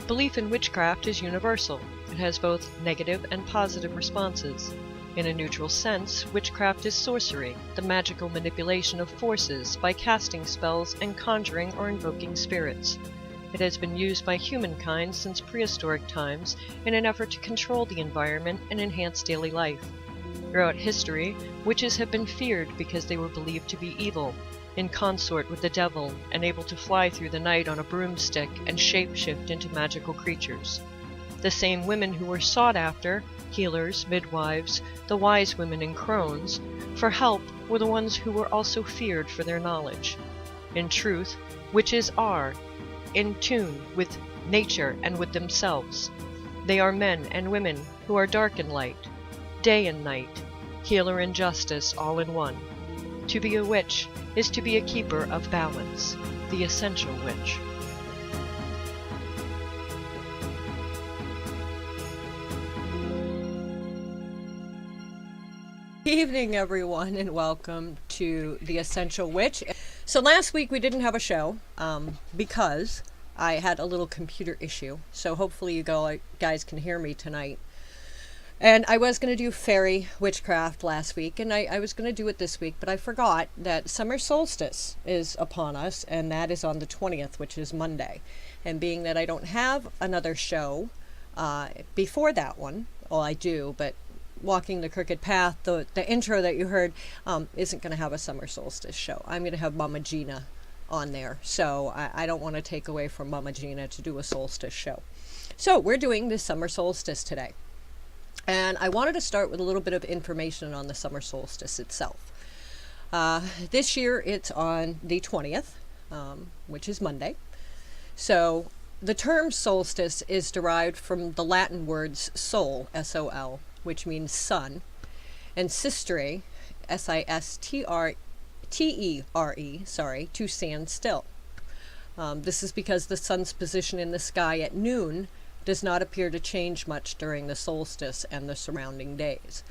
Belief in witchcraft is universal. It has both negative and positive responses. In a neutral sense, witchcraft is sorcery, the magical manipulation of forces by casting spells and conjuring or invoking spirits. It has been used by humankind since prehistoric times in an effort to control the environment and enhance daily life. Throughout history, witches have been feared because they were believed to be evil, in consort with the devil, and able to fly through the night on a broomstick and shape-shift into magical creatures. The same women who were sought after, healers, midwives, the wise women and crones, for help were the ones who were also feared for their knowledge. In truth, witches are in tune with nature and with themselves. They are men and women who are dark and light, day and night, healer and justice all in one. To be a witch is to be a keeper of balance, the essential witch. Good evening, everyone, and welcome to The Essential Witch. So last week we didn't have a show because I had a little computer issue. So hopefully you guys can hear me tonight. And I was going to do fairy witchcraft last week, and I was going to do it this week, but I forgot that summer solstice is upon us, and that is on the 20th, which is Monday. And being that I don't have another show before that one, well, I do, but Walking the Crooked Path, the intro that you heard, isn't going to have a summer solstice show. I'm going to have Mama Gina on there, so I don't want to take away from Mama Gina to do a solstice show. So we're doing the summer solstice today. And I wanted to start with a little bit of information on the summer solstice itself. This year it's on the 20th, which is Monday. So the term solstice is derived from the Latin words sol, S-O-L, which means sun, and sistere, S-I-S-T-R-E-E, to stand still. This is because the sun's position in the sky at noon does not appear to change much during the solstice and the surrounding days.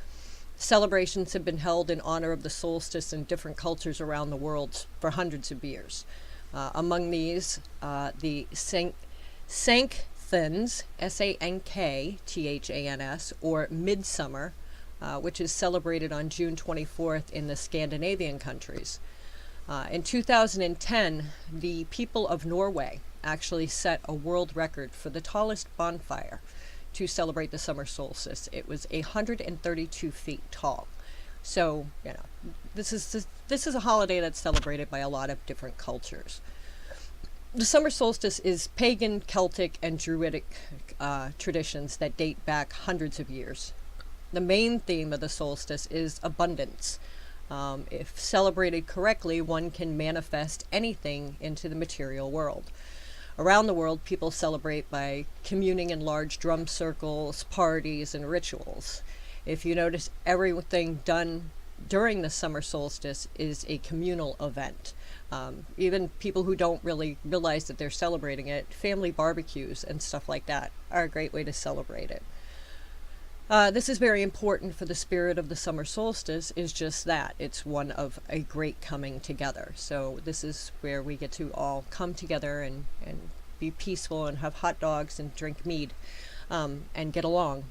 Celebrations have been held in honor of the solstice in different cultures around the world for hundreds of years. Among these, the Sankthans's, S-A-N-K-T-H-A-N-S, or Midsummer, which is celebrated on June 24th in the Scandinavian countries. In 2010, the people of Norway actually set a world record for the tallest bonfire to celebrate the summer solstice. It was 132 feet tall. So, you know, this is a holiday that's celebrated by a lot of different cultures. The summer solstice is pagan, Celtic, and Druidic traditions that date back hundreds of years. The main theme of the solstice is abundance. If celebrated correctly, one can manifest anything into the material world. Around the world, people celebrate by communing in large drum circles, parties, and rituals. If you notice, everything done during the summer solstice is a communal event. Even people who don't really realize that they're celebrating it, family barbecues and stuff like that are a great way to celebrate it. This is very important for the spirit of the summer solstice, is just that. It's one of a great coming together. So this is where we get to all come together and be peaceful and have hot dogs and drink mead and get along.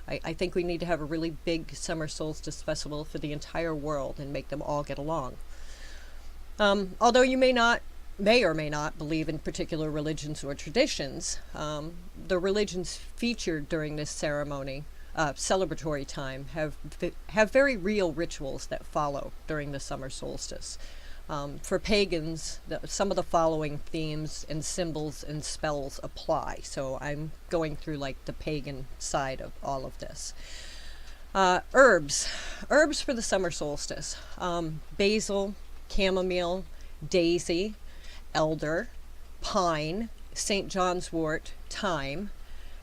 I think we need to have a really big summer solstice festival for the entire world and make them all get along. Although you may or may not believe in particular religions or traditions, the religions featured during this ceremony, celebratory time, have very real rituals that follow during the summer solstice. For pagans, some of the following themes and symbols and spells apply. So I'm going through like the pagan side of all of this. Herbs for the summer solstice: basil, chamomile, daisy, elder, pine, St. John's wort, thyme,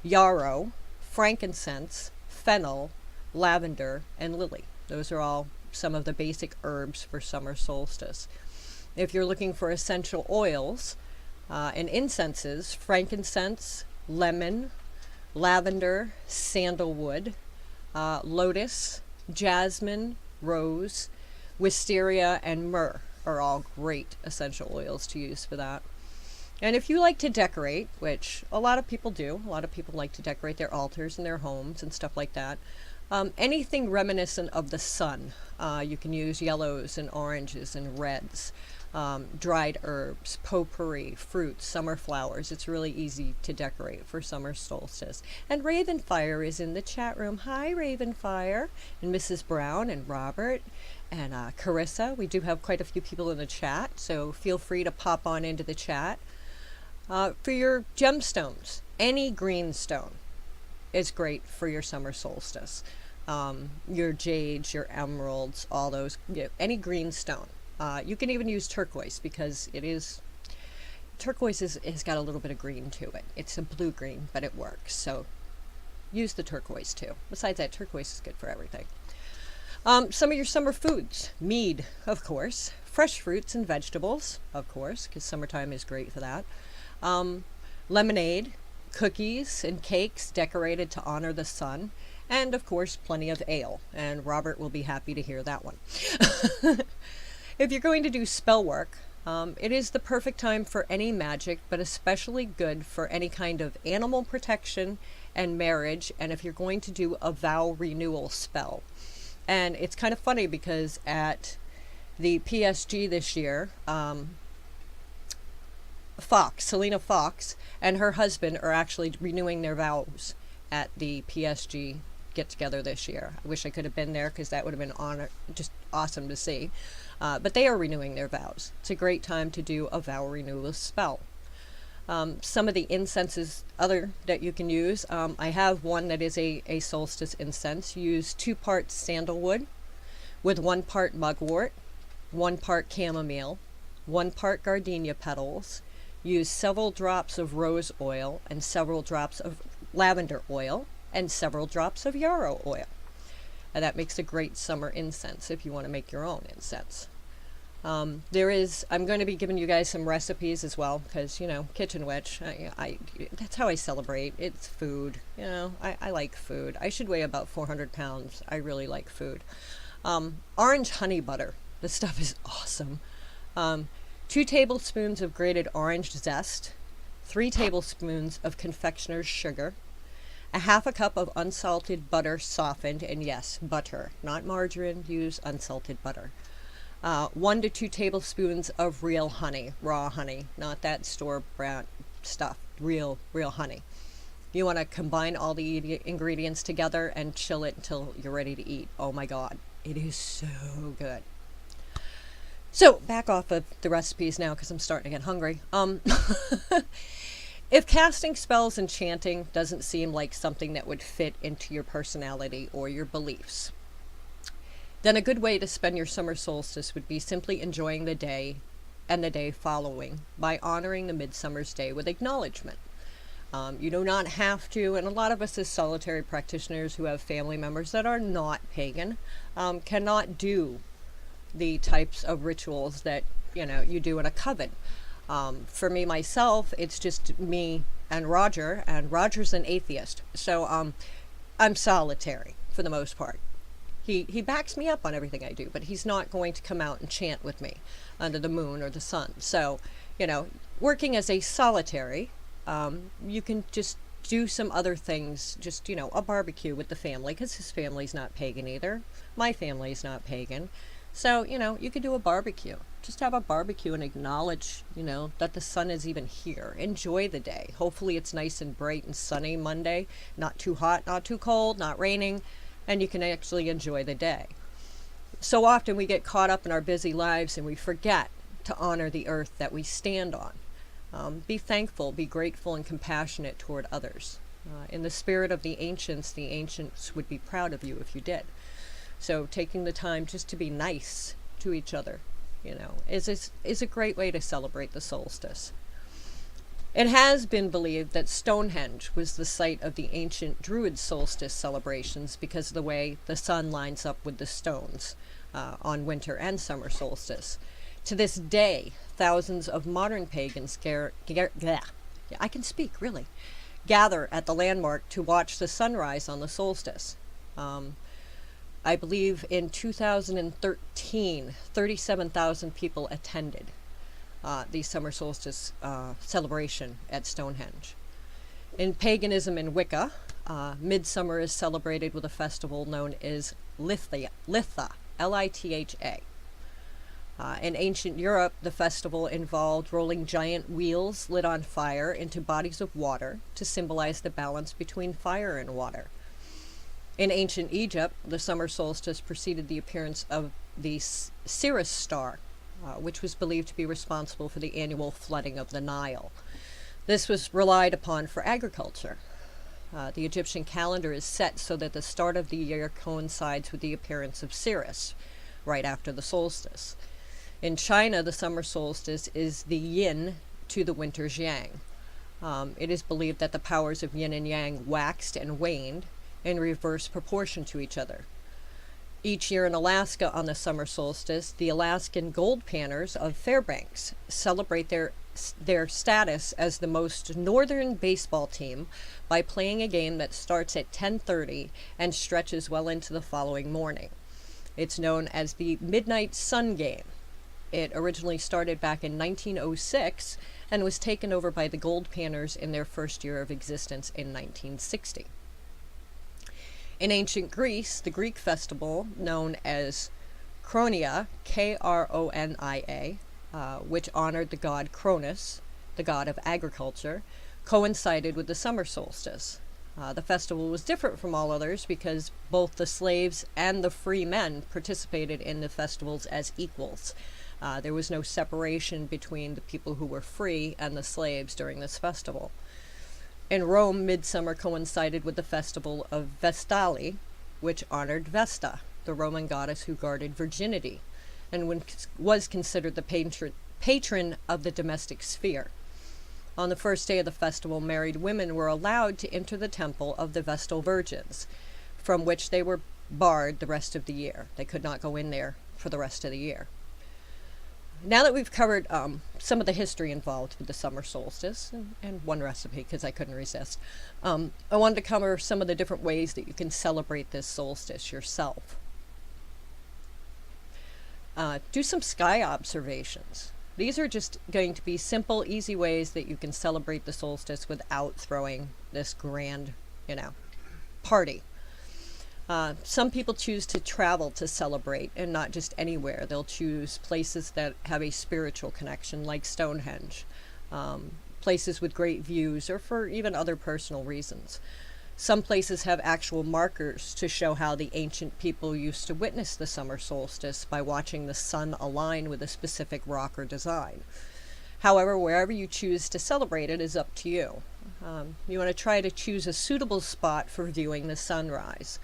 yarrow, frankincense, fennel, lavender, and lily. Those are all some of the basic herbs for summer solstice. If you're looking for essential oils and incenses, frankincense, lemon, lavender, sandalwood, lotus, jasmine, rose, wisteria, and myrrh are all great essential oils to use for that. And if you like to decorate, which a lot of people do, a lot of people like to decorate their altars and their homes and stuff like that, anything reminiscent of the sun. You can use yellows and oranges and reds, dried herbs, potpourri, fruits, summer flowers. It's really easy to decorate for summer solstice. And Ravenfire is in the chat room. Hi, Ravenfire. And Mrs. Brown and Robert and Carissa. We do have quite a few people in the chat, so feel free to pop on into the chat. For your gemstones, any green stone is great for your summer solstice. Your jades, your emeralds, all those, any green stone. You can even use turquoise because turquoise has got a little bit of green to it. It's a blue-green, but it works. So use the turquoise too. Besides that, turquoise is good for everything. Some of your summer foods, mead, of course, fresh fruits and vegetables, of course, because summertime is great for that. Lemonade, cookies and cakes decorated to honor the sun, and of course plenty of ale, and Robert will be happy to hear that one. If you're going to do spell work, it is the perfect time for any magic, but especially good for any kind of animal protection and marriage, and if you're going to do a vow renewal spell. And it's kind of funny because at the PSG this year, Selena Fox and her husband are actually renewing their vows at the PSG get together this year. I wish I could have been there because that would have been just awesome to see. But they are renewing their vows. It's a great time to do a vow renewal spell. Some of the incenses that you can use, I have one that is a solstice incense. Use 2 parts sandalwood with 1 part mugwort, 1 part chamomile, 1 part gardenia petals. Use several drops of rose oil and several drops of lavender oil and several drops of yarrow oil. And that makes a great summer incense if you want to make your own incense. I'm going to be giving you guys some recipes as well because, Kitchen Witch, that's how I celebrate. It's food. I like food. I should weigh about 400 pounds. I really like food. Orange honey butter. This stuff is awesome. 2 tablespoons of grated orange zest, 3 tablespoons of confectioner's sugar, a half a cup of unsalted butter softened, and yes, butter, not margarine, use unsalted butter. 1 to 2 tablespoons of real honey, raw honey, not that store-brand stuff, real honey. You want to combine all the ingredients together and chill it until you're ready to eat. Oh my God, it is so good. So, back off of the recipes now because I'm starting to get hungry. If casting spells and chanting doesn't seem like something that would fit into your personality or your beliefs, then a good way to spend your summer solstice would be simply enjoying the day and the day following by honoring the midsummer's day with acknowledgement. You do not have to, and a lot of us as solitary practitioners who have family members that are not pagan cannot do the types of rituals that you do in a coven. For me myself, it's just me and Roger's an atheist, so I'm solitary for the most part. He backs me up on everything I do, but he's not going to come out and chant with me under the moon or the sun. So working as a solitary, you can just do some other things, just a barbecue with the family, because his family's not pagan either. My family's not pagan. So, you could do a barbecue. Just have a barbecue and acknowledge, that the sun is even here. Enjoy the day. Hopefully it's nice and bright and sunny Monday. Not too hot, not too cold, not raining. And you can actually enjoy the day. So often we get caught up in our busy lives and we forget to honor the earth that we stand on. Be thankful, be grateful, and compassionate toward others. In the spirit of the ancients would be proud of you if you did. So taking the time just to be nice to each other, is a great way to celebrate the solstice. It has been believed that Stonehenge was the site of the ancient Druid solstice celebrations because of the way the sun lines up with the stones on winter and summer solstice. To this day, thousands of modern pagans gather at the landmark to watch the sunrise on the solstice. I believe in 2013, 37,000 people attended. the summer solstice celebration at Stonehenge. In paganism and Wicca, midsummer is celebrated with a festival known as Litha, Litha. In ancient Europe, the festival involved rolling giant wheels lit on fire into bodies of water to symbolize the balance between fire and water. In ancient Egypt, the summer solstice preceded the appearance of the Sirius star, which was believed to be responsible for the annual flooding of the Nile. This was relied upon for agriculture. The Egyptian calendar is set so that the start of the year coincides with the appearance of Sirius, right after the solstice. In China, the summer solstice is the yin to the winter's yang. It is believed that the powers of yin and yang waxed and waned in reverse proportion to each other. Each year in Alaska on the summer solstice, the Alaskan Gold Panners of Fairbanks celebrate their status as the most northern baseball team by playing a game that starts at 10:30 and stretches well into the following morning. It's known as the Midnight Sun Game. It originally started back in 1906 and was taken over by the Gold Panners in their first year of existence in 1960. In ancient Greece, the Greek festival known as Kronia, Kronia, which honored the god Cronus, the god of agriculture, coincided with the summer solstice. The festival was different from all others because both the slaves and the free men participated in the festivals as equals. There was no separation between the people who were free and the slaves during this festival. In Rome, midsummer coincided with the festival of Vestali, which honored Vesta, the Roman goddess who guarded virginity, and was considered the patron of the domestic sphere. On the first day of the festival, married women were allowed to enter the temple of the Vestal Virgins, from which they were barred the rest of the year. They could not go in there for the rest of the year. Now that we've covered some of the history involved with the summer solstice, and one recipe because I couldn't resist, I wanted to cover some of the different ways that you can celebrate this solstice yourself. Do some sky observations. These are just going to be simple, easy ways that you can celebrate the solstice without throwing this grand, party. Some people choose to travel to celebrate and not just anywhere. They'll choose places that have a spiritual connection, like Stonehenge, places with great views, or for even other personal reasons. Some places have actual markers to show how the ancient people used to witness the summer solstice by watching the sun align with a specific rock or design. However, wherever you choose to celebrate it is up to you. You want to try to choose a suitable spot for viewing the sunrise.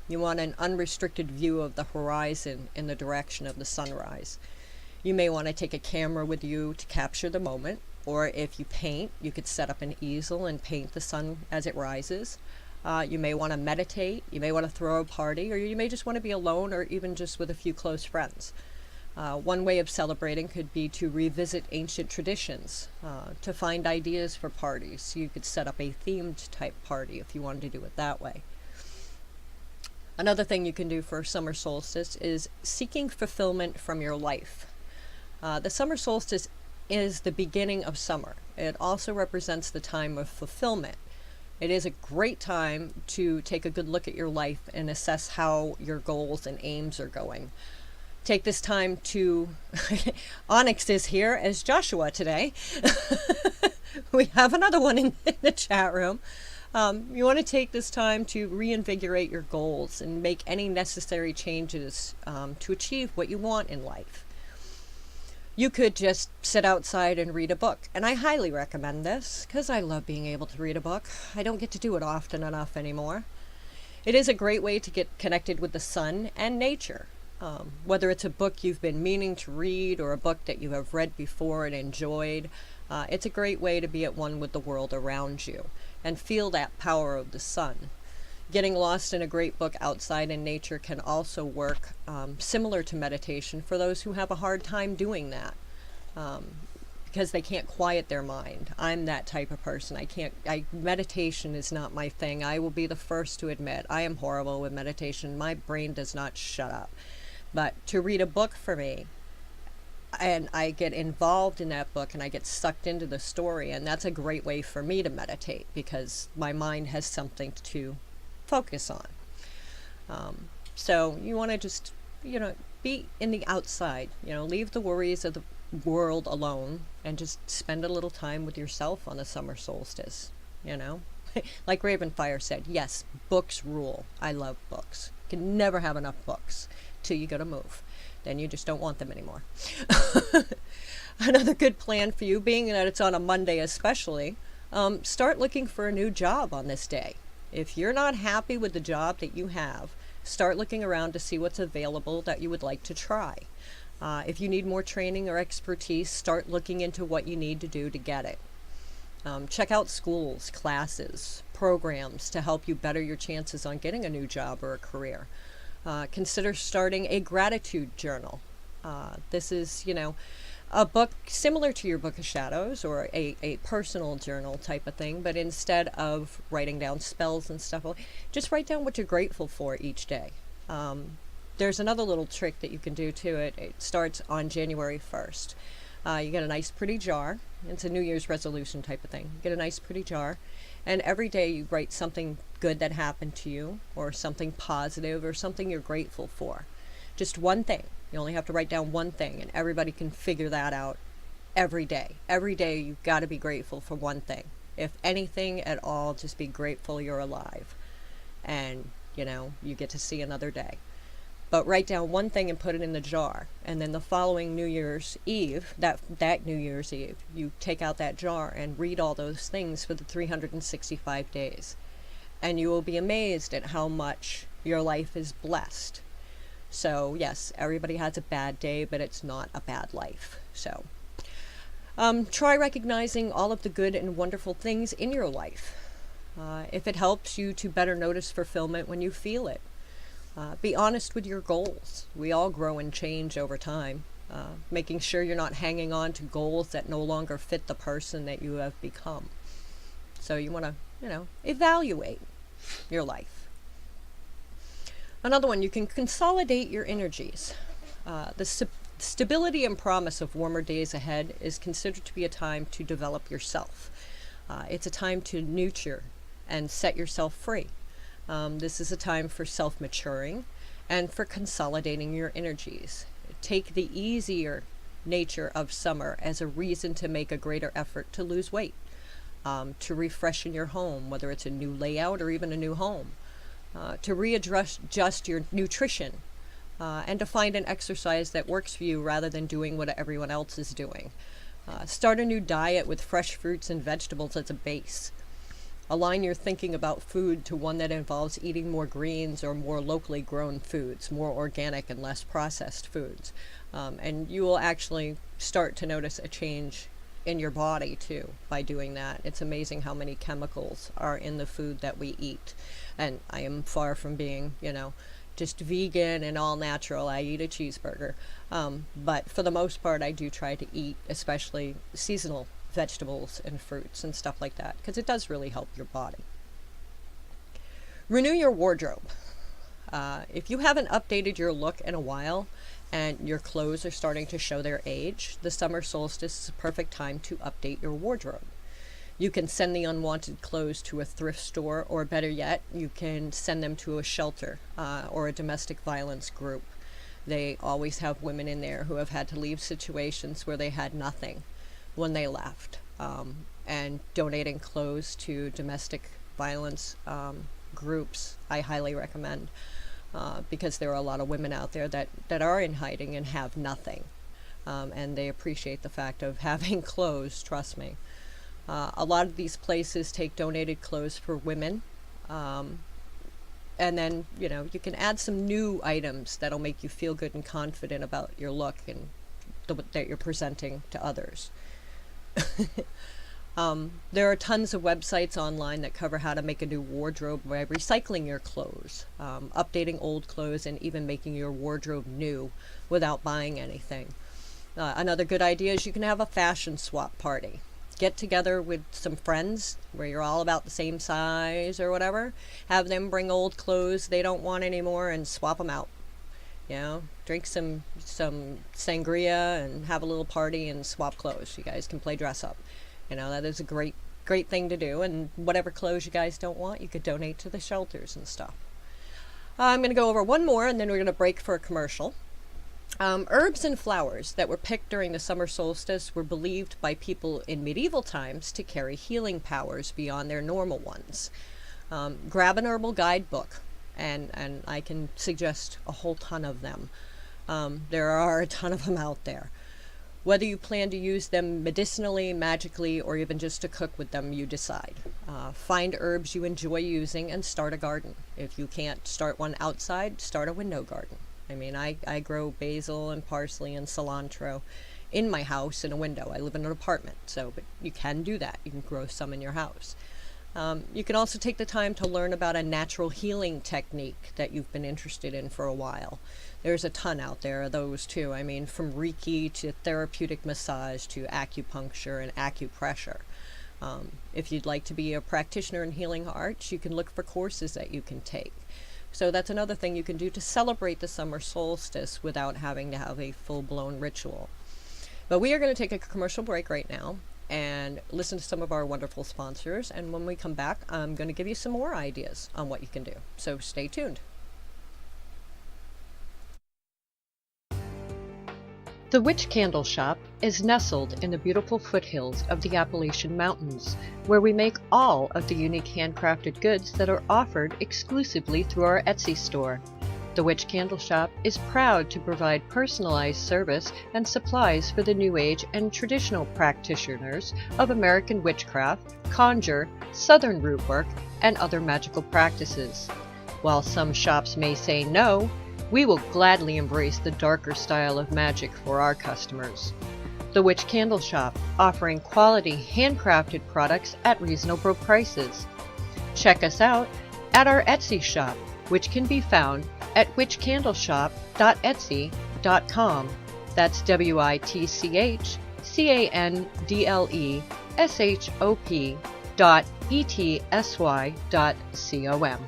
You want an unrestricted view of the horizon in the direction of the sunrise. You may want to take a camera with you to capture the moment, or if you paint, you could set up an easel and paint the sun as it rises. You may want to meditate, you may want to throw a party, or you may just want to be alone or even just with a few close friends. One way of celebrating could be to revisit ancient traditions, to find ideas for parties. You could set up a themed type party if you wanted to do it that way. Another thing you can do for summer solstice is seeking fulfillment from your life. The summer solstice is the beginning of summer. It also represents the time of fulfillment. It is a great time to take a good look at your life and assess how your goals and aims are going. Take this time to, Onyx is here as Joshua today. We have another one in the chat room. You want to take this time to reinvigorate your goals and make any necessary changes to achieve what you want in life. You could just sit outside and read a book, and I highly recommend this because I love being able to read a book. I don't get to do it often enough anymore. It is a great way to get connected with the sun and nature. Whether it's a book you've been meaning to read or a book that you have read before and enjoyed, it's a great way to be at one with the world around you and feel that power of the sun. Getting lost in a great book outside in nature can also work similar to meditation for those who have a hard time doing that because they can't quiet their mind. I'm that type of person. Meditation is not my thing. I will be the first to admit I am horrible with meditation. My brain does not shut up. But to read a book for me and I get involved in that book and I get sucked into the story, and that's a great way for me to meditate because my mind has something to focus on. So you want to just, be in the outside, leave the worries of the world alone and just spend a little time with yourself on the summer solstice, you know? Like Ravenfire said, yes, books rule. I love books. You can never have enough books till you go to move. Then you just don't want them anymore. Another good plan for you, being that it's on a Monday especially, start looking for a new job on this day. If you're not happy with the job that you have, start looking around to see what's available that you would like to try. If you need more training or expertise, start looking into what you need to do to get it. Check out schools, classes, programs to help you better your chances on getting a new job or a career. Consider starting a gratitude journal. This is, a book similar to your Book of Shadows or a personal journal type of thing, but instead of writing down spells and stuff, just write down what you're grateful for each day. There's another little trick that you can do too. It starts on January 1st. You get a nice pretty jar. It's a New Year's resolution type of thing. You get a nice pretty jar, and every day you write something good that happened to you, or something positive, or something you're grateful for. Just one thing. You only have to write down one thing, and everybody can figure that out every day. Every day you've got to be grateful for one thing. If anything at all, just be grateful you're alive. And, you get to see another day. But write down one thing and put it in the jar. And then the following New Year's Eve, that New Year's Eve, you take out that jar and read all those things for the 365 days. And you will be amazed at how much your life is blessed. So yes, everybody has a bad day, but it's not a bad life. So try recognizing all of the good and wonderful things in your life. If it helps you to better notice fulfillment when you feel it. Be honest with your goals. We all grow and change over time. Making sure you're not hanging on to goals that no longer fit the person that you have become. So you want to, evaluate your life. Another one, you can consolidate your energies. The stability and promise of warmer days ahead is considered to be a time to develop yourself. It's a time to nurture and set yourself free. This is a time for self-maturing and for consolidating your energies. Take the easier nature of summer as a reason to make a greater effort to lose weight, to refreshen your home, whether it's a new layout or even a new home. To readjust your nutrition, and to find an exercise that works for you rather than doing what everyone else is doing. Start a new diet with fresh fruits and vegetables as a base. Align your thinking about food to one that involves eating more greens or more locally grown foods, more organic and less processed foods. And you will actually start to notice a change in your body too by doing that. It's amazing how many chemicals are in the food that we eat. And I am far from being, just vegan and all natural. I eat a cheeseburger. But for the most part, I do try to eat, especially seasonal vegetables and fruits and stuff like that, because it does really help your body. Renew your wardrobe. If you haven't updated your look in a while and your clothes are starting to show their age, the summer solstice is a perfect time to update your wardrobe. You can send the unwanted clothes to a thrift store, or better yet, you can send them to a shelter or a domestic violence group. They always have women in there who have had to leave situations where they had nothing when they left. And donating clothes to domestic violence groups, I highly recommend, because there are a lot of women out there that are in hiding and have nothing. And they appreciate the fact of having clothes, trust me. A lot of these places take donated clothes for women. And then, you can add some new items that'll make you feel good and confident about your look and that you're presenting to others. There are tons of websites online that cover how to make a new wardrobe by recycling your clothes, updating old clothes, and even making your wardrobe new without buying anything. Another good idea is you can have a fashion swap party. Get together with some friends where you're all about the same size or whatever. Have them bring old clothes they don't want anymore and swap them out. You know, drink some sangria and have a little party and swap clothes. You guys can play dress up. You know, that is a great thing to do. And whatever clothes you guys don't want, you could donate to the shelters and stuff. I'm going to go over one more, and then we're going to break for a commercial. Herbs and flowers that were picked during the summer solstice were believed by people in medieval times to carry healing powers beyond their normal ones. Grab an herbal guidebook, and I can suggest a whole ton of them. There are a ton of them out there. Whether you plan to use them medicinally, magically, or even just to cook with them, you decide. Find herbs you enjoy using and start a garden. If you can't start one outside, start a window garden. I mean, I grow basil and parsley and cilantro in my house in a window. I live in an apartment, but you can do that. You can grow some in your house. You can also take the time to learn about a natural healing technique that you've been interested in for a while. There's a ton out there of those too. I mean, from Reiki to therapeutic massage to acupuncture and acupressure. If you'd like to be a practitioner in healing arts, you can look for courses that you can take. So that's another thing you can do to celebrate the summer solstice without having to have a full-blown ritual. But we are going to take a commercial break right now and listen to some of our wonderful sponsors. And when we come back, I'm going to give you some more ideas on what you can do. So stay tuned. The Witch Candle Shop is nestled in the beautiful foothills of the Appalachian Mountains, where we make all of the unique handcrafted goods that are offered exclusively through our Etsy store. The Witch Candle Shop is proud to provide personalized service and supplies for the New Age and traditional practitioners of American witchcraft, conjure, southern root work, and other magical practices. While some shops may say no, we will gladly embrace the darker style of magic for our customers. The Witch Candle Shop, offering quality handcrafted products at reasonable prices. Check us out at our Etsy shop, which can be found at witchcandleshop.etsy.com. That's witchcandleshop.etsy.com.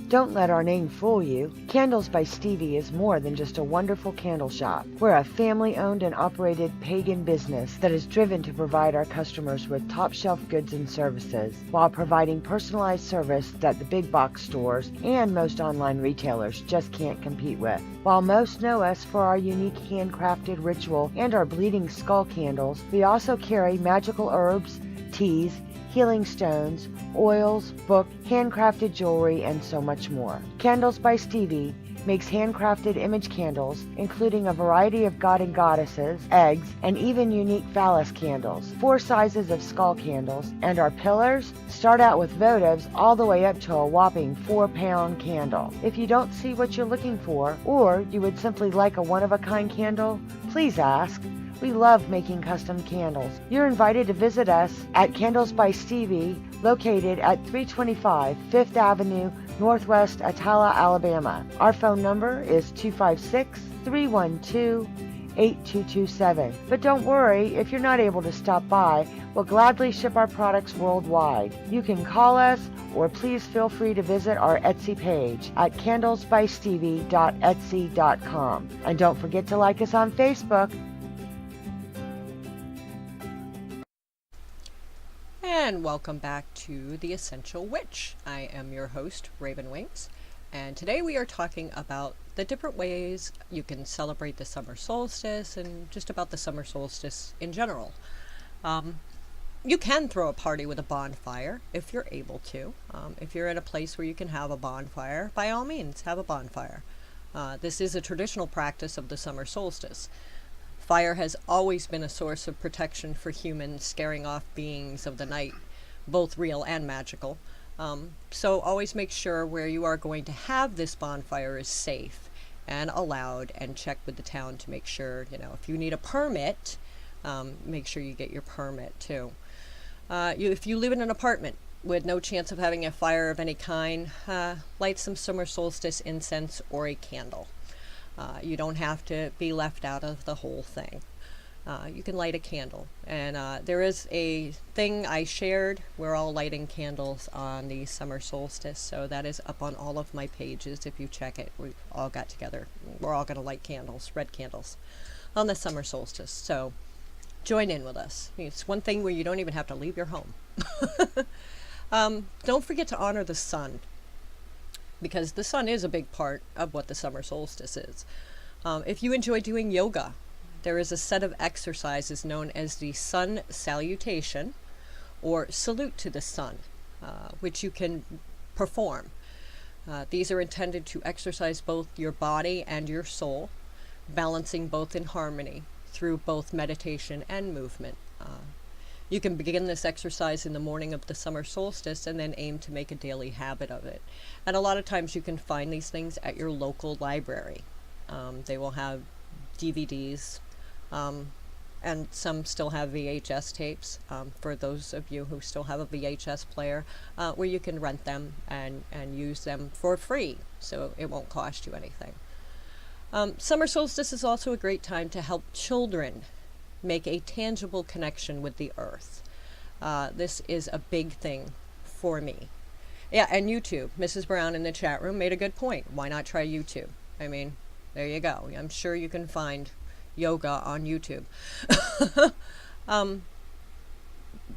Don't let our name fool you. Candles by Stevie is more than just a wonderful candle shop. We're a family-owned and operated pagan business that is driven to provide our customers with top-shelf goods and services while providing personalized service that the big box stores and most online retailers just can't compete with. While most know us for our unique handcrafted ritual and our bleeding skull candles, we also carry magical herbs, teas, healing stones, oils, book, handcrafted jewelry, and so much more. Candles by Stevie makes handcrafted image candles, including a variety of god and goddesses, eggs, and even unique phallus candles, 4 sizes of skull candles, and our pillars start out with votives all the way up to a whopping 4-pound candle. If you don't see what you're looking for, or you would simply like a one-of-a-kind candle, please ask. We love making custom candles. You're invited to visit us at Candles by Stevie, located at 325 5th Avenue, Northwest Atala, Alabama. Our phone number is 256-312-8227. But don't worry, if you're not able to stop by, we'll gladly ship our products worldwide. You can call us, or please feel free to visit our Etsy page at candlesbystevie.etsy.com. And don't forget to like us on Facebook. And welcome back to The Essential Witch. I am your host, Raven Wings, and today we are talking about the different ways you can celebrate the summer solstice and just about the summer solstice in general. You can throw a party with a bonfire if you're able to. If you're in a place where you can have a bonfire, by all means, have a bonfire. This is a traditional practice of the summer solstice. Fire has always been a source of protection for humans, scaring off beings of the night, both real and magical. So always make sure where you are going to have this bonfire is safe and allowed, and check with the town to make sure, if you need a permit, make sure you get your permit too. If you live in an apartment with no chance of having a fire of any kind, light some summer solstice incense or a candle. You don't have to be left out of the whole thing. you can light a candle. And there is a thing I shared. We're all lighting candles on the summer solstice, so that is up on all of my pages. If you check it, we've all got together. We're all going to light candles, red candles, on the summer solstice. So join in with us. It's one thing where you don't even have to leave your home. Don't forget to honor the sun, because the sun is a big part of what the summer solstice is. If you enjoy doing yoga, there is a set of exercises known as the sun salutation, or salute to the sun, which you can perform. These are intended to exercise both your body and your soul, balancing both in harmony through both meditation and movement. You can begin this exercise in the morning of the summer solstice and then aim to make a daily habit of it. And a lot of times you can find these things at your local library. They will have DVDs, and some still have VHS tapes, for those of you who still have a VHS player, where you can rent them and use them for free, so it won't cost you anything. Summer solstice is also a great time to help children make a tangible connection with the earth. This is a big thing for me. Yeah, and YouTube. Mrs. Brown in the chat room made a good point. Why not try YouTube? I mean, there you go. I'm sure you can find yoga on YouTube.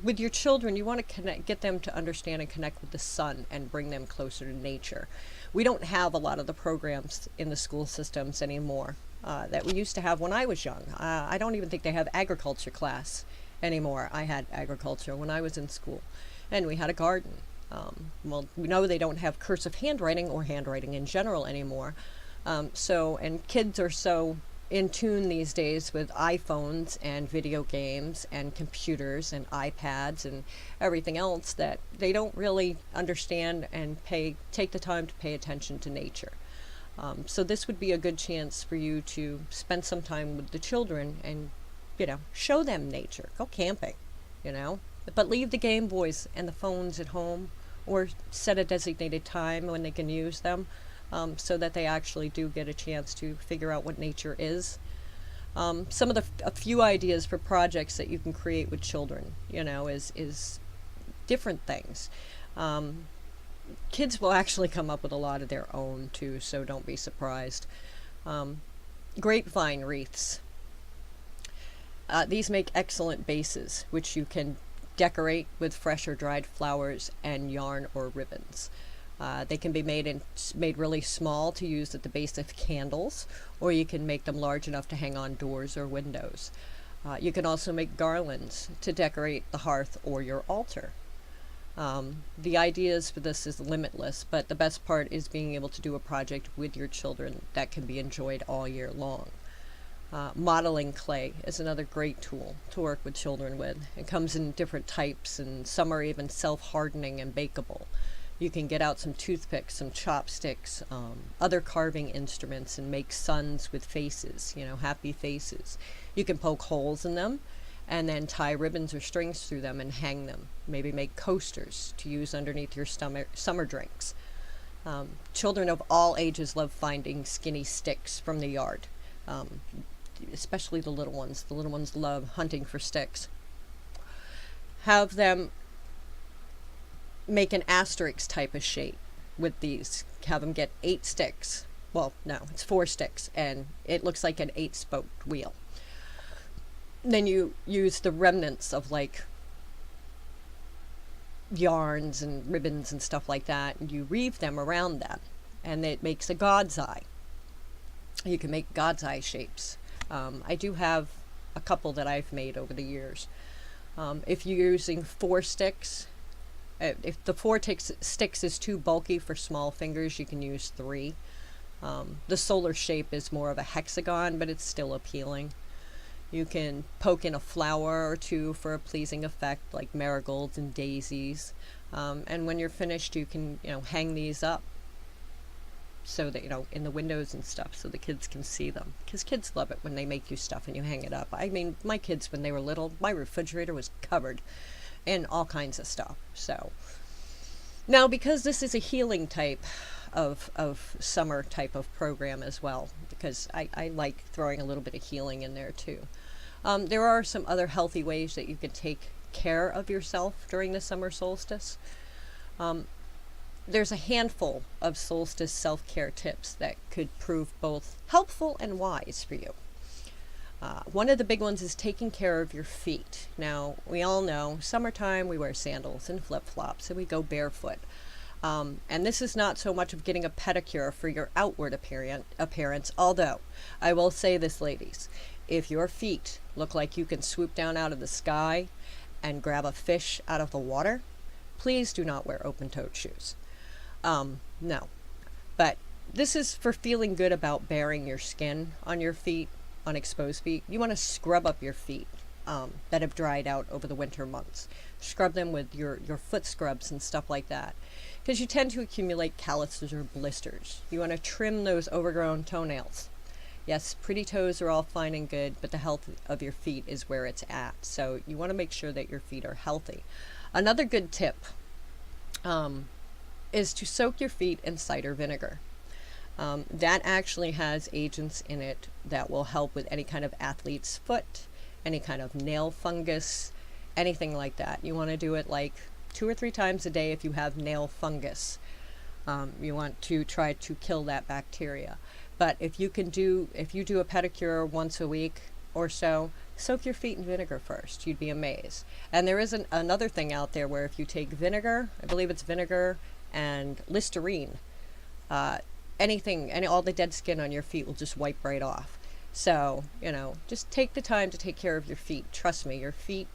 With your children, you want to get them to understand and connect with the sun and bring them closer to nature. We don't have a lot of the programs in the school systems anymore that we used to have when I was young. I don't even think they have agriculture class anymore. I had agriculture when I was in school, and we had a garden. Well, we know they don't have cursive handwriting or handwriting in general anymore. And kids are so in tune these days with iPhones and video games and computers and iPads and everything else that they don't really understand and take the time to pay attention to nature. So this would be a good chance for you to spend some time with the children and, show them nature. Go camping, but leave the Game Boys and the phones at home, or set a designated time when they can use them. So that they actually do get a chance to figure out what nature is. A few ideas for projects that you can create with children, is different things. Kids will actually come up with a lot of their own too, so don't be surprised. Grapevine wreaths. These make excellent bases, which you can decorate with fresh or dried flowers and yarn or ribbons. They can be made really small to use at the base of candles, or you can make them large enough to hang on doors or windows. You can also make garlands to decorate the hearth or your altar. The ideas for this is limitless, but the best part is being able to do a project with your children that can be enjoyed all year long. Modeling clay is another great tool to work with children with. It comes in different types, and some are even self-hardening and bakeable. You can get out some toothpicks, some chopsticks, other carving instruments, and make suns with faces, happy faces. You can poke holes in them and then tie ribbons or strings through them and hang them. Maybe make coasters to use underneath your summer drinks. Children of all ages love finding skinny sticks from the yard, especially the little ones. The little ones love hunting for sticks. Have them make an asterisk type of shape with these. Have them get 8 sticks. Well, no, it's 4 sticks, and it looks like an 8-spoked wheel. Then you use the remnants of yarns and ribbons and stuff like that, and you weave them around that, and it makes a god's eye. You can make god's eye shapes. I do have a couple that I've made over the years. If you're using 4 sticks, if the 4 sticks is too bulky for small fingers, you can use 3. The solar shape is more of a hexagon, but it's still appealing. You can poke in a flower or 2 for a pleasing effect, like marigolds and daisies. And when you're finished, you can, hang these up so that, in the windows and stuff, so the kids can see them. Because kids love it when they make you stuff and you hang it up. I mean, my kids, when they were little, my refrigerator was covered in all kinds of stuff. So now, because this is a healing type of summer type of program as well, because I like throwing a little bit of healing in there too. There are some other healthy ways that you can take care of yourself during the summer solstice. There's a handful of solstice self-care tips that could prove both helpful and wise for you. One of the big ones is taking care of your feet. Now, we all know summertime we wear sandals and flip-flops and we go barefoot. And this is not so much of getting a pedicure for your outward appearance, although I will say this, ladies, if your feet look like you can swoop down out of the sky and grab a fish out of the water, please do not wear open-toed shoes. No. But this is for feeling good about bearing your skin on your feet, on exposed feet. You want to scrub up your feet that have dried out over the winter months. Scrub them with your foot scrubs and stuff like that, because you tend to accumulate calluses or blisters. You want to trim those overgrown toenails. Yes, pretty toes are all fine and good, but the health of your feet is where it's at. So you want to make sure that your feet are healthy. Another good tip is to soak your feet in cider vinegar. That actually has agents in it that will help with any kind of athlete's foot, any kind of nail fungus, anything like that. You want to do it like 2 or 3 times a day if you have nail fungus. You want to try to kill that bacteria. But if you do a pedicure once a week or so, soak your feet in vinegar first. You'd be amazed. And there is another thing out there where if you take vinegar, I believe it's vinegar and Listerine, all the dead skin on your feet will just wipe right off. So, just take the time to take care of your feet. Trust me, your feet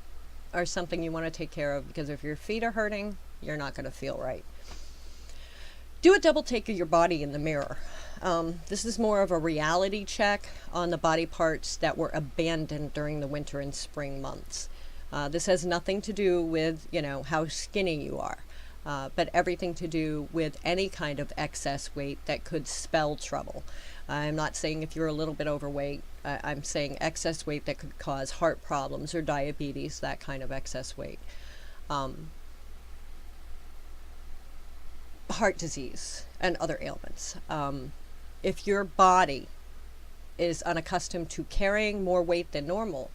are something you want to take care of, because if your feet are hurting, you're not going to feel right. Do a double take of your body in the mirror. This is more of a reality check on the body parts that were abandoned during the winter and spring months. This has nothing to do with, how skinny you are, but everything to do with any kind of excess weight that could spell trouble. I'm not saying if you're a little bit overweight. I'm saying excess weight that could cause heart problems or diabetes, that kind of excess weight. Heart disease and other ailments. If your body is unaccustomed to carrying more weight than normal,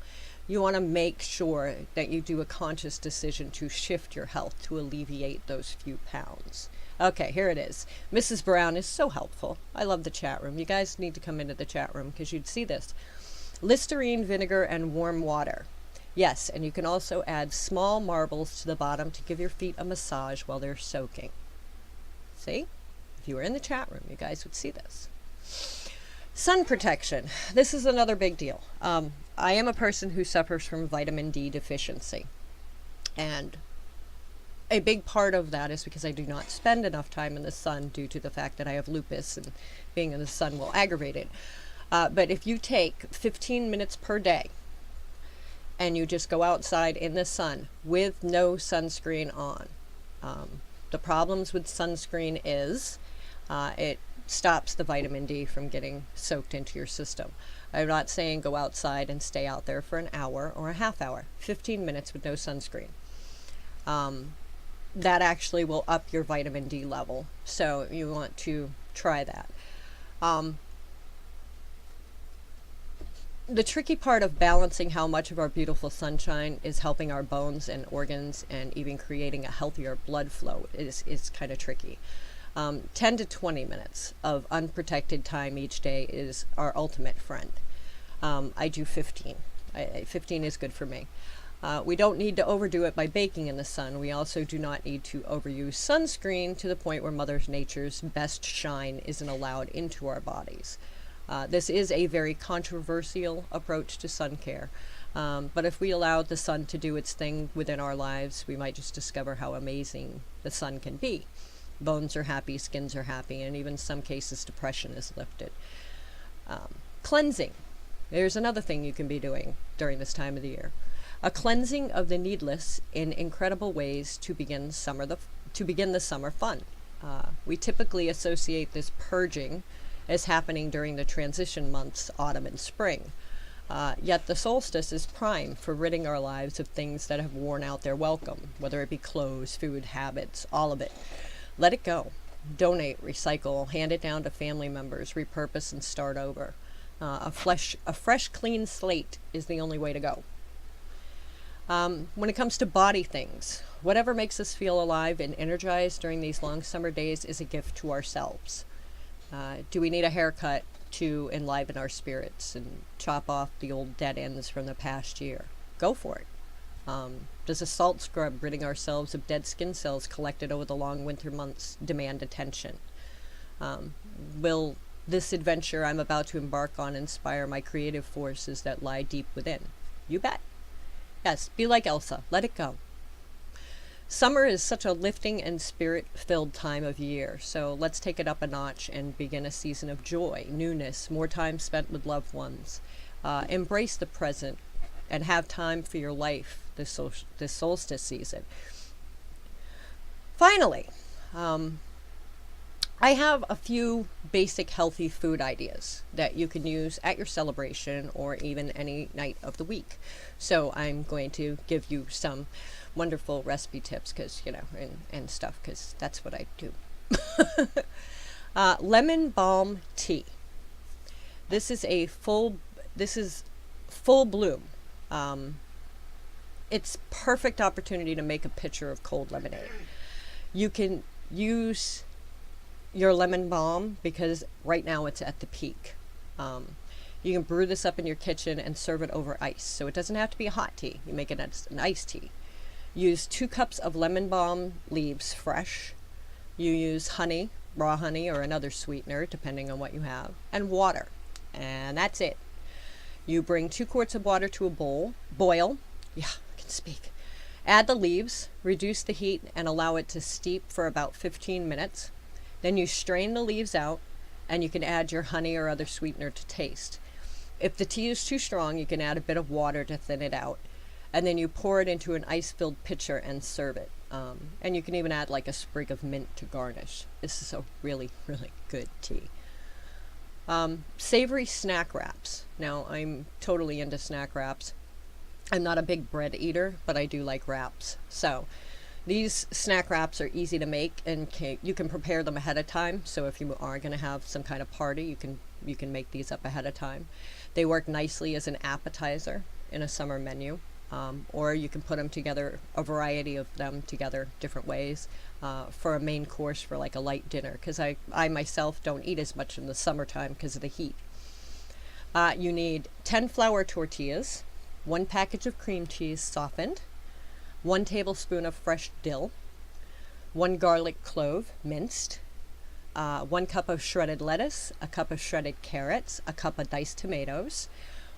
you want to make sure that you do a conscious decision to shift your health to alleviate those few pounds. Okay, here it is. Mrs. Brown is so helpful. I love the chat room. You guys need to come into the chat room because you'd see this. Listerine, vinegar, and warm water. Yes, and you can also add small marbles to the bottom to give your feet a massage while they're soaking. See? If you were in the chat room, you guys would see this. Sun protection. This is another big deal. I am a person who suffers from vitamin D deficiency. And a big part of that is because I do not spend enough time in the sun due to the fact that I have lupus, and being in the sun will aggravate it. But if you take 15 minutes per day and you just go outside in the sun with no sunscreen on, the problems with sunscreen is it stops the vitamin D from getting soaked into your system. I'm not saying go outside and stay out there for an hour or a half hour. 15 minutes with no sunscreen. That actually will up your vitamin D level. So you want to try that. The tricky part of balancing how much of our beautiful sunshine is helping our bones and organs and even creating a healthier blood flow is kind of tricky. 10 to 20 minutes of unprotected time each day is our ultimate friend. I do 15. 15 is good for me. We don't need to overdo it by baking in the sun. We also do not need to overuse sunscreen to the point where Mother Nature's best shine isn't allowed into our bodies. This is a very controversial approach to sun care. But if we allowed the sun to do its thing within our lives, we might just discover how amazing the sun can be. Bones are happy, skins are happy, and even in some cases depression is lifted. Cleansing. There's another thing you can be doing during this time of the year. A cleansing of the needless in incredible ways to begin the summer fun. We typically associate this purging as happening during the transition months, autumn and spring. Yet the solstice is prime for ridding our lives of things that have worn out their welcome, whether it be clothes, food, habits, all of it. Let it go. Donate, recycle, hand it down to family members, repurpose, and start over. A fresh, clean slate is the only way to go. When it comes to body things, whatever makes us feel alive and energized during these long summer days is a gift to ourselves. Do we need a haircut to enliven our spirits and chop off the old dead ends from the past year? Go for it. Does a salt scrub ridding ourselves of dead skin cells collected over the long winter months demand attention? Will this adventure I'm about to embark on inspire my creative forces that lie deep within? You bet. Yes, be like Elsa. Let it go. Summer is such a lifting and spirit-filled time of year, so let's take it up a notch and begin a season of joy, newness, more time spent with loved ones. Embrace the present and have time for your life this solstice season. Finally, I have a few basic healthy food ideas that you can use at your celebration or even any night of the week. So I'm going to give you some wonderful recipe tips because, and stuff, because that's what I do. Lemon balm tea. This is full bloom. It's perfect opportunity to make a pitcher of cold lemonade. You can use your lemon balm because right now it's at the peak. You can brew this up in your kitchen and serve it over ice. So it doesn't have to be a hot tea. You make it as an iced tea. Use 2 cups of lemon balm leaves fresh. You use honey, raw honey or another sweetener depending on what you have, and water. And that's it. You bring 2 quarts of water to a boil. Yeah, I can speak. Add the leaves, reduce the heat, and allow it to steep for about 15 minutes. Then you strain the leaves out, and you can add your honey or other sweetener to taste. If the tea is too strong, you can add a bit of water to thin it out. And then you pour it into an ice-filled pitcher and serve it. And you can even add like a sprig of mint to garnish. This is a really, really good tea. Savory snack wraps. Now, I'm totally into snack wraps. I'm not a big bread eater, but I do like wraps. So these snack wraps are easy to make, and you can prepare them ahead of time. So if you are going to have some kind of party, you can make these up ahead of time. They work nicely as an appetizer in a summer menu, or you can put them together, a variety of them together different ways for a main course for like a light dinner. Because I myself don't eat as much in the summertime because of the heat. You need 10 flour tortillas, 1 package of cream cheese softened, 1 tablespoon of fresh dill, 1 garlic clove minced, 1 cup of shredded lettuce, a cup of shredded carrots, a cup of diced tomatoes,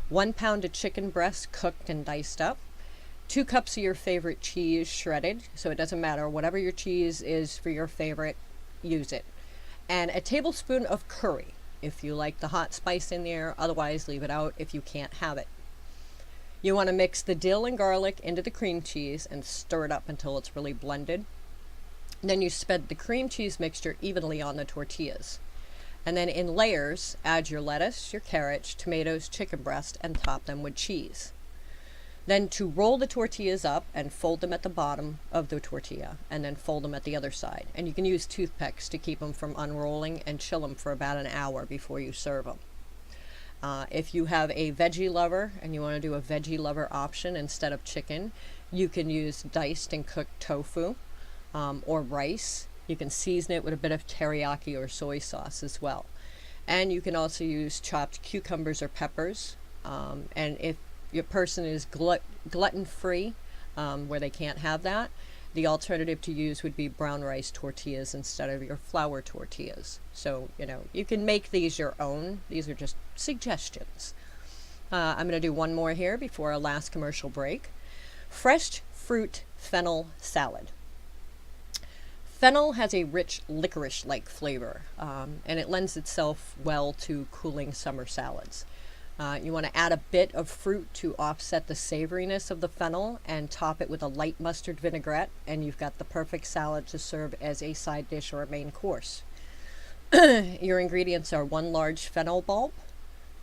1 pound of chicken breast cooked and diced up, 2 cups of your favorite cheese shredded, so it doesn't matter, whatever your cheese is for your favorite, use it, and a tablespoon of curry if you like the hot spice in there, otherwise leave it out if you can't have it. You want to mix the dill and garlic into the cream cheese and stir it up until it's really blended. Then you spread the cream cheese mixture evenly on the tortillas. And then in layers, add your lettuce, your carrots, tomatoes, chicken breast, and top them with cheese. Then to roll the tortillas up and fold them at the bottom of the tortilla, and then fold them at the other side. And you can use toothpicks to keep them from unrolling and chill them for about an hour before you serve them. If you have a veggie lover and you want to do a veggie lover option instead of chicken, you can use diced and cooked tofu or rice. You can season it with a bit of teriyaki or soy sauce as well. And you can also use chopped cucumbers or peppers. And if your person is gluten-free, where they can't have that, the alternative to use would be brown rice tortillas instead of your flour tortillas. So, you can make these your own. These are just suggestions. I'm going to do one more here before our last commercial break. Fresh fruit fennel salad. Fennel has a rich licorice-like flavor, and it lends itself well to cooling summer salads. You want to add a bit of fruit to offset the savoriness of the fennel and top it with a light mustard vinaigrette, and you've got the perfect salad to serve as a side dish or a main course. Your ingredients are 1 large fennel bulb,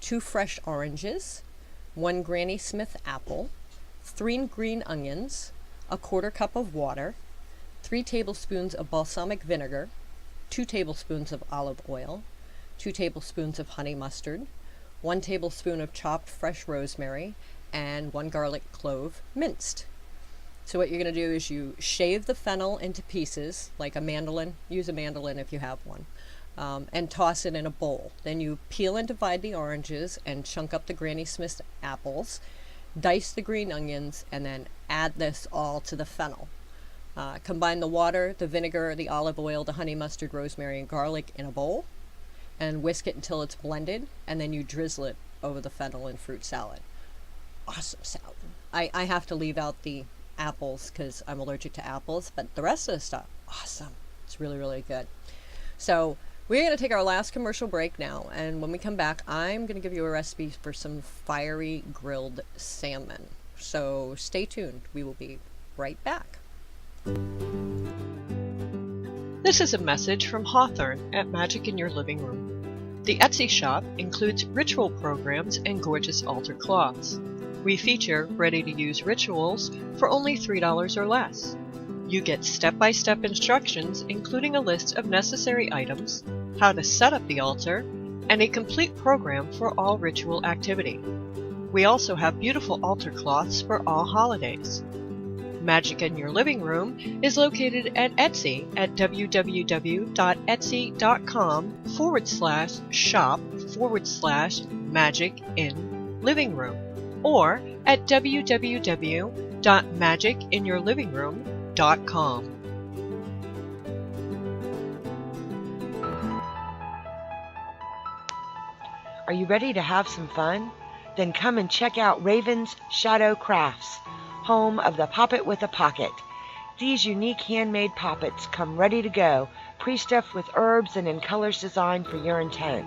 2 fresh oranges, 1 Granny Smith apple, 3 green onions, a 1/4 cup of water, 3 tablespoons of balsamic vinegar, 2 tablespoons of olive oil, 2 tablespoons of honey mustard, 1 tablespoon of chopped fresh rosemary, and 1 garlic clove minced. So what you're going to do is you shave the fennel into pieces, like a mandolin. Use a mandolin if you have one. And toss it in a bowl. Then you peel and divide the oranges and chunk up the Granny Smith apples, dice the green onions, and then add this all to the fennel. Combine the water, the vinegar, the olive oil, the honey mustard, rosemary, and garlic in a bowl, and whisk it until it's blended, and then you drizzle it over the fennel and fruit salad. Awesome salad. I have to leave out the apples because I'm allergic to apples, but the rest of the stuff, awesome. It's really, really good. So we're going to take our last commercial break now, and when we come back, I'm going to give you a recipe for some fiery grilled salmon. So stay tuned. We will be right back. This is a message from Hawthorne at Magic in Your Living Room. The Etsy shop includes ritual programs and gorgeous altar cloths. We feature ready-to-use rituals for only $3 or less. You get step-by-step instructions, including a list of necessary items, how to set up the altar, and a complete program for all ritual activity. We also have beautiful altar cloths for all holidays. Magic in Your Living Room is located at Etsy at www.etsy.com/shop/magic-in-living-room or at www.magicinyourlivingroom.com. Are you ready to have some fun? Then come and check out Raven's Shadow Crafts, home of the Poppet with a Pocket. These unique handmade poppets come ready to go, pre-stuffed with herbs and in colors designed for your intent.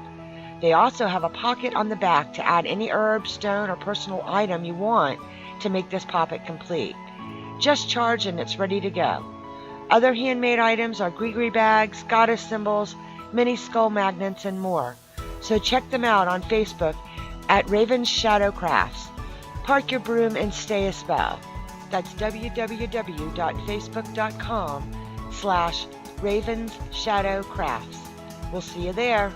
They also have a pocket on the back to add any herb, stone, or personal item you want to make this poppet complete. Just charge and it's ready to go. Other handmade items are gree bags, goddess symbols, mini skull magnets, and more. So check them out on Facebook at Raven's Shadow Crafts. Park your broom and stay a spell. That's www.facebook.com/Ravens Shadow Crafts. We'll see you there.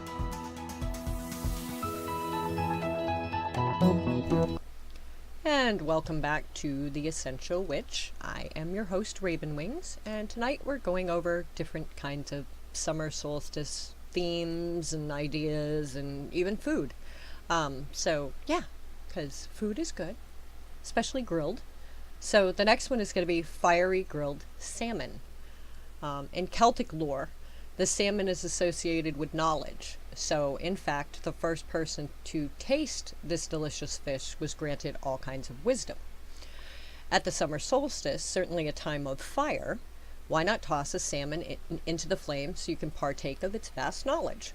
And welcome back to The Essential Witch. I am your host, Raven Wings, and tonight we're going over different kinds of summer solstice themes and ideas and even food. So yeah, because food is good, especially grilled. So the next one is going to be fiery grilled salmon. In Celtic lore, the salmon is associated with knowledge. So in fact, the first person to taste this delicious fish was granted all kinds of wisdom. At the summer solstice, certainly a time of fire, why not toss a salmon into the flames so you can partake of its vast knowledge?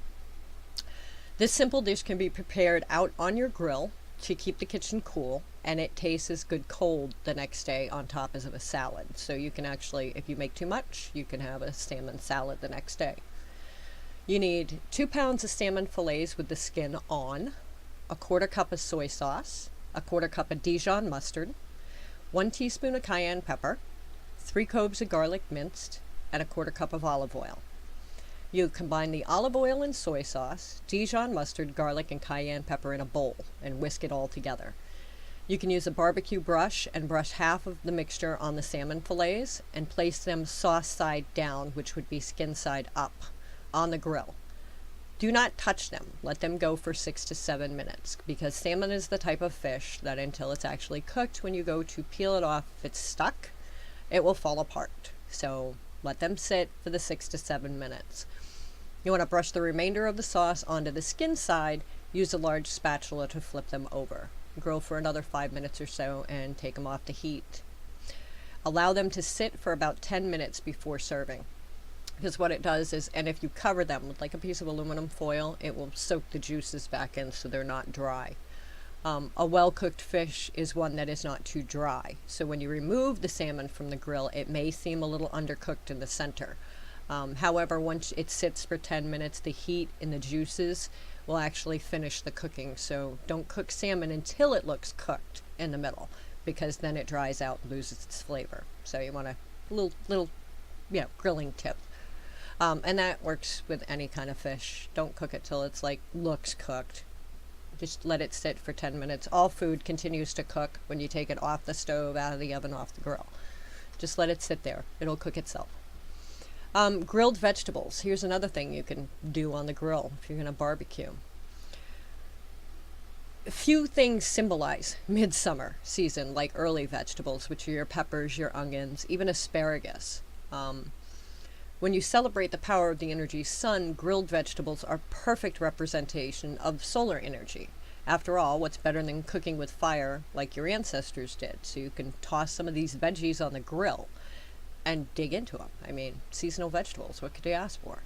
This simple dish can be prepared out on your grill to keep the kitchen cool, and it tastes as good cold the next day on top as of a salad. So you can actually, if you make too much, you can have a salmon salad the next day. You need 2 pounds of salmon fillets with the skin on, a 1/4 cup of soy sauce, a 1/4 cup of Dijon mustard, 1 teaspoon of cayenne pepper, 3 cloves of garlic minced, and a 1/4 cup of olive oil. You combine the olive oil and soy sauce, Dijon mustard, garlic, and cayenne pepper in a bowl and whisk it all together. You can use a barbecue brush and brush half of the mixture on the salmon fillets and place them sauce side down, which would be skin side up, on the grill. Do not touch them. Let them go for 6 to 7 minutes, because salmon is the type of fish that until it's actually cooked, when you go to peel it off, if it's stuck, it will fall apart. So let them sit for the 6 to 7 minutes. You want to brush the remainder of the sauce onto the skin side. Use a large spatula to flip them over. Grill for another 5 minutes or so and take them off the heat. Allow them to sit for about 10 minutes before serving. Because what it does is, and if you cover them with like a piece of aluminum foil, it will soak the juices back in so they're not dry. A well-cooked fish is one that is not too dry. So when you remove the salmon from the grill, it may seem a little undercooked in the center. However, once it sits for 10 minutes, the heat and the juices will actually finish the cooking. So don't cook salmon until it looks cooked in the middle, because then it dries out and loses its flavor. So you want a little grilling tip. And that works with any kind of fish. Don't cook it till it's like looks cooked. Just let it sit for 10 minutes. All food continues to cook when you take it off the stove, out of the oven, off the grill. Just let it sit there. It'll cook itself. Grilled vegetables. Here's another thing you can do on the grill if you're going to barbecue. Few things symbolize midsummer season, like early vegetables, which are your peppers, your onions, even asparagus. When you celebrate the power of the energy sun, grilled vegetables are perfect representation of solar energy. After all, what's better than cooking with fire like your ancestors did? So you can toss some of these veggies on the grill and dig into them. I mean, seasonal vegetables, what could you ask for?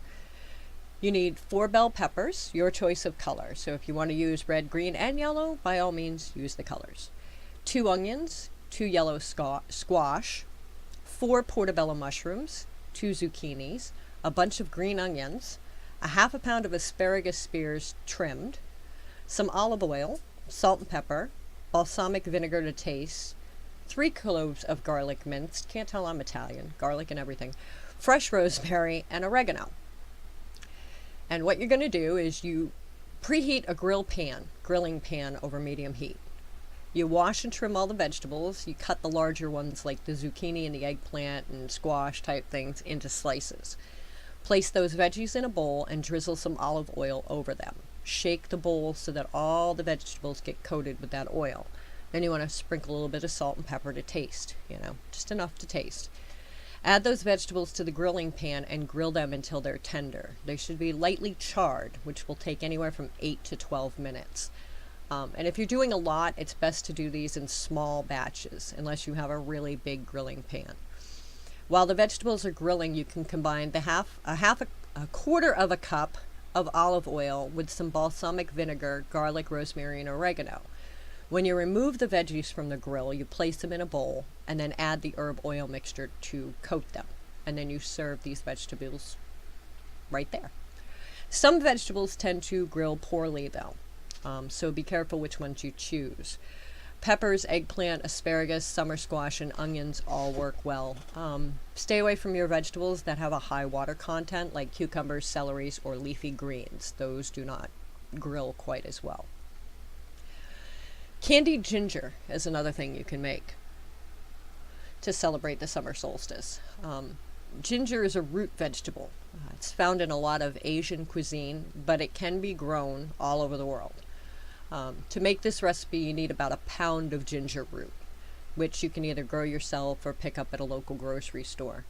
You need 4 bell peppers, your choice of color. So if you want to use red, green, and yellow, by all means, use the colors. 2 onions, 2 yellow squash, 4 portobello mushrooms, 2 zucchinis, a bunch of green onions, a half a pound of asparagus spears trimmed, some olive oil, salt and pepper, balsamic vinegar to taste, 3 cloves of garlic minced, can't tell I'm Italian, garlic and everything, fresh rosemary, and oregano. And what you're going to do is you preheat a grilling pan over medium heat. You wash and trim all the vegetables. You cut the larger ones like the zucchini and the eggplant and squash type things into slices. Place those veggies in a bowl and drizzle some olive oil over them. Shake the bowl so that all the vegetables get coated with that oil. Then you want to sprinkle a little bit of salt and pepper to taste, just enough to taste. Add those vegetables to the grilling pan and grill them until they're tender. They should be lightly charred, which will take anywhere from 8 to 12 minutes. And if you're doing a lot, it's best to do these in small batches, unless you have a really big grilling pan. While the vegetables are grilling, you can combine a quarter of a cup of olive oil with some balsamic vinegar, garlic, rosemary, and oregano. When you remove the veggies from the grill, you place them in a bowl and then add the herb oil mixture to coat them. And then you serve these vegetables right there. Some vegetables tend to grill poorly though, so be careful which ones you choose. Peppers, eggplant, asparagus, summer squash, and onions all work well. Stay away from your vegetables that have a high water content like cucumbers, celeries, or leafy greens. Those do not grill quite as well. Candied ginger is another thing you can make to celebrate the summer solstice. Ginger is a root vegetable. It's found in a lot of Asian cuisine, but it can be grown all over the world. To make this recipe, you need about a pound of ginger root, which you can either grow yourself or pick up at a local grocery store.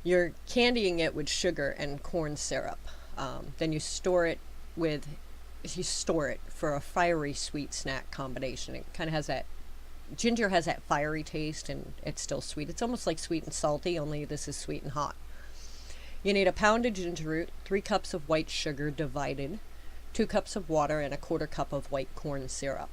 You're candying it with sugar and corn syrup. Then you store it for a fiery sweet snack combination. It kind of has that, ginger has that fiery taste and it's still sweet. It's almost like sweet and salty, only this is sweet and hot. You need a pound of ginger root, 3 cups of white sugar divided, 2 cups of water, and a quarter cup of white corn syrup.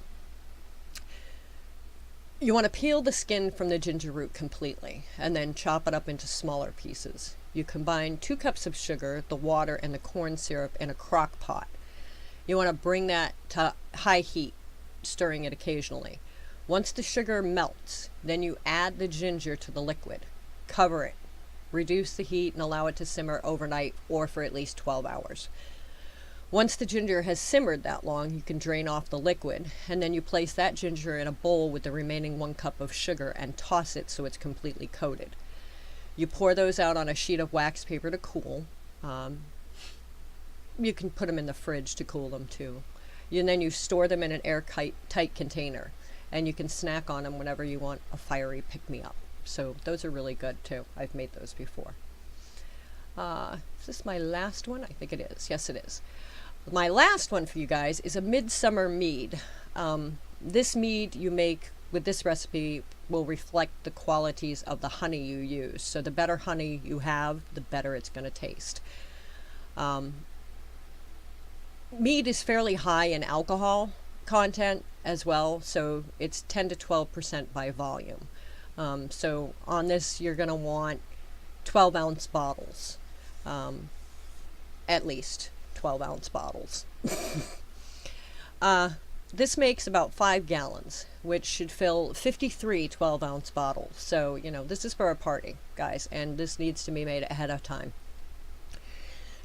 You want to peel the skin from the ginger root completely and then chop it up into smaller pieces. You combine 2 cups of sugar, the water, and the corn syrup in a crock pot. You want to bring that to high heat, stirring it occasionally. Once the sugar melts, then you add the ginger to the liquid. Cover it. Reduce the heat and allow it to simmer overnight or for at least 12 hours. Once the ginger has simmered that long, you can drain off the liquid, and then you place that ginger in a bowl with the remaining 1 cup of sugar and toss it so it's completely coated. You pour those out on a sheet of wax paper to cool. You can put them in the fridge to cool them too. And then you store them in an airtight container, and you can snack on them whenever you want a fiery pick-me-up. So those are really good too. I've made those before. Is this my last one? I think it is. Yes, it is. My last one for you guys is a midsummer mead. This mead you make with this recipe will reflect the qualities of the honey you use. So the better honey you have, the better it's going to taste. Mead is fairly high in alcohol content as well, so it's 10 to 12% by volume. So on this, you're going to want 12-ounce bottles, at least 12-ounce bottles. This makes about 5 gallons, which should fill 53 12-ounce bottles. So, this is for a party, guys, and this needs to be made ahead of time.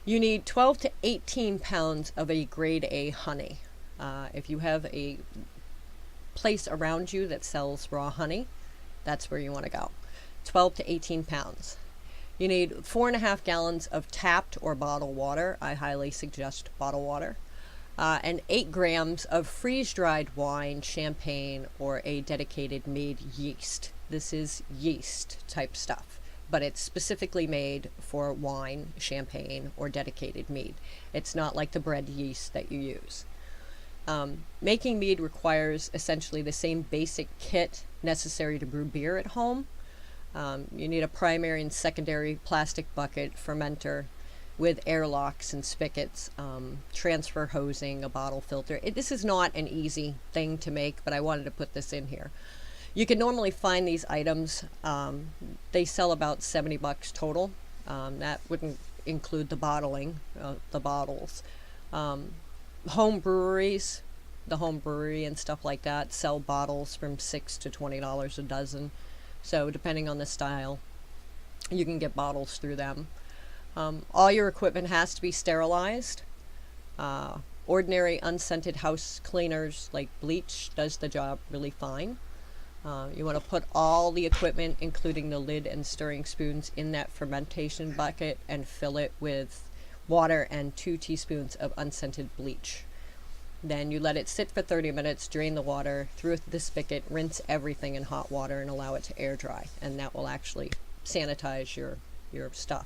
You need 12 to 18 pounds of a grade A honey. If you have a place around you that sells raw honey, that's where you want to go. 12 to 18 pounds. You need 4.5 gallons of tapped or bottled water. I highly suggest bottled water. And 8 grams of freeze-dried wine, champagne, or a dedicated made yeast. This is yeast type stuff, but it's specifically made for wine, champagne, or dedicated mead. It's not like the bread yeast that you use. Making mead requires essentially the same basic kit necessary to brew beer at home. You need a primary and secondary plastic bucket, fermenter with airlocks and spigots, transfer hosing, a bottle filter. This is not an easy thing to make, but I wanted to put this in here. You can normally find these items. They sell about $70 total. That wouldn't include the bottling, the bottles. Home breweries, the home brewery and stuff like that, sell bottles from $6 to $20 a dozen. So depending on the style, you can get bottles through them. All your equipment has to be sterilized. Ordinary unscented house cleaners like bleach does the job really fine. You want to put all the equipment, including the lid and stirring spoons, in that fermentation bucket and fill it with water and 2 teaspoons of unscented bleach. Then you let it sit for 30 minutes, drain the water through the spigot, rinse everything in hot water, and allow it to air dry. And that will actually sanitize your stuff.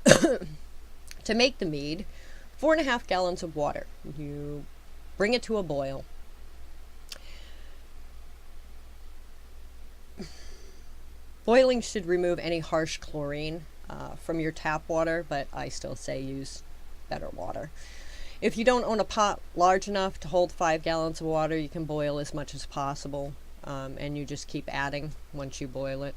To make the mead, 4.5 gallons of water. You bring it to a boil. Boiling should remove any harsh chlorine from your tap water, but I still say use better water. If you don't own a pot large enough to hold 5 gallons of water, you can boil as much as possible, and you just keep adding once you boil it.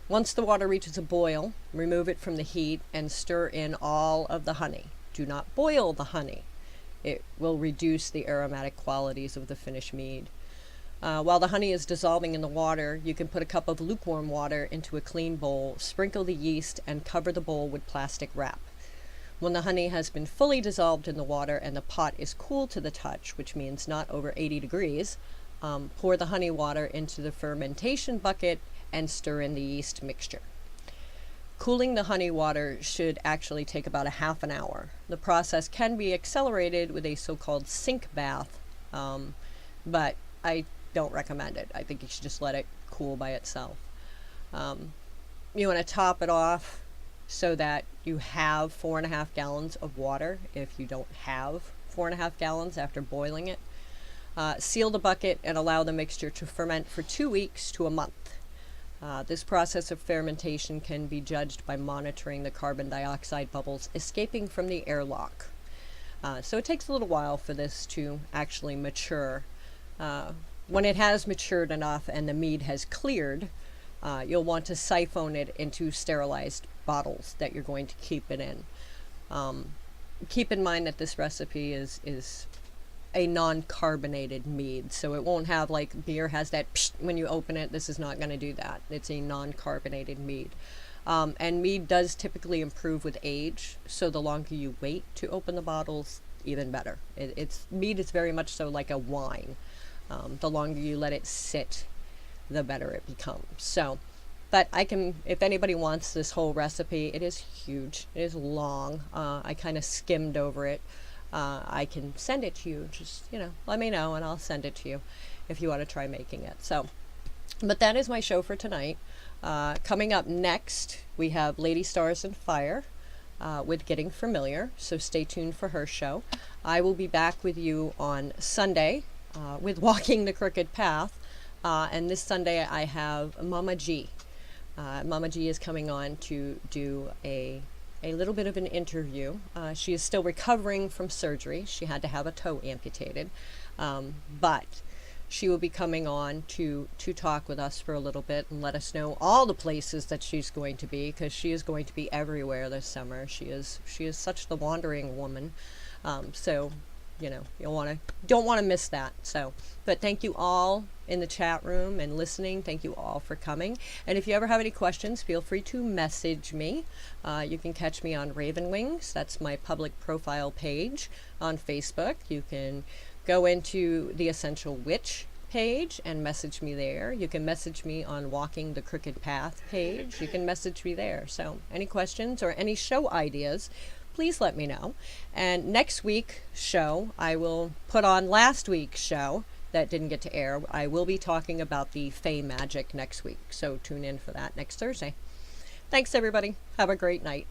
Once the water reaches a boil, remove it from the heat and stir in all of the honey. Do not boil the honey. It will reduce the aromatic qualities of the finished mead. While the honey is dissolving in the water, you can put a cup of lukewarm water into a clean bowl, sprinkle the yeast, and cover the bowl with plastic wrap. When the honey has been fully dissolved in the water and the pot is cool to the touch, which means not over 80 degrees, pour the honey water into the fermentation bucket and stir in the yeast mixture. Cooling the honey water should actually take about a half an hour. The process can be accelerated with a so-called sink bath, but I don't recommend it. I think you should just let it cool by itself. You want to top it off so that you have 4.5 gallons of water if you don't have 4.5 gallons after boiling it. Seal the bucket and allow the mixture to ferment for 2 weeks to a month. This process of fermentation can be judged by monitoring the carbon dioxide bubbles escaping from the airlock. So it takes a little while for this to actually mature. When it has matured enough and the mead has cleared, you'll want to siphon it into sterilized bottles that you're going to keep it in. Keep in mind that this recipe is a non-carbonated mead, so it won't have like beer has that psh when you open it. This is not going to do that. It's a non-carbonated mead. And mead does typically improve with age, so the longer you wait to open the bottles, even better. Mead is very much so like a wine. The longer you let it sit, the better it becomes. So, but if anybody wants this whole recipe, it is huge. It is long. I kind of skimmed over it. I can send it to you. Just, let me know and I'll send it to you if you want to try making it. So, but that is my show for tonight. Coming up next, we have Lady Stars and Fire with Getting Familiar. So stay tuned for her show. I will be back with you on Sunday with Walking the Crooked Path. And this Sunday I have Mama G. Mama G is coming on to do a little bit of an interview. She is still recovering from surgery. She had to have a toe amputated. But she will be coming on to talk with us for a little bit and let us know all the places that she's going to be, because she is going to be everywhere this summer. She is such the wandering woman. So don't want to miss that. So, but thank you all in the chat room and listening. Thank you all for coming. And if you ever have any questions, feel free to message me. You can catch me on Raven Wings. That's my public profile page on Facebook. You can go into the Essential Witch page and message me there. You can message me on Walking the Crooked Path page. You can message me there. So any questions or any show ideas, please let me know. And next week's show, I will put on last week's show that didn't get to air. I will be talking about the Fey magic next week. So tune in for that next Thursday. Thanks, everybody. Have a great night.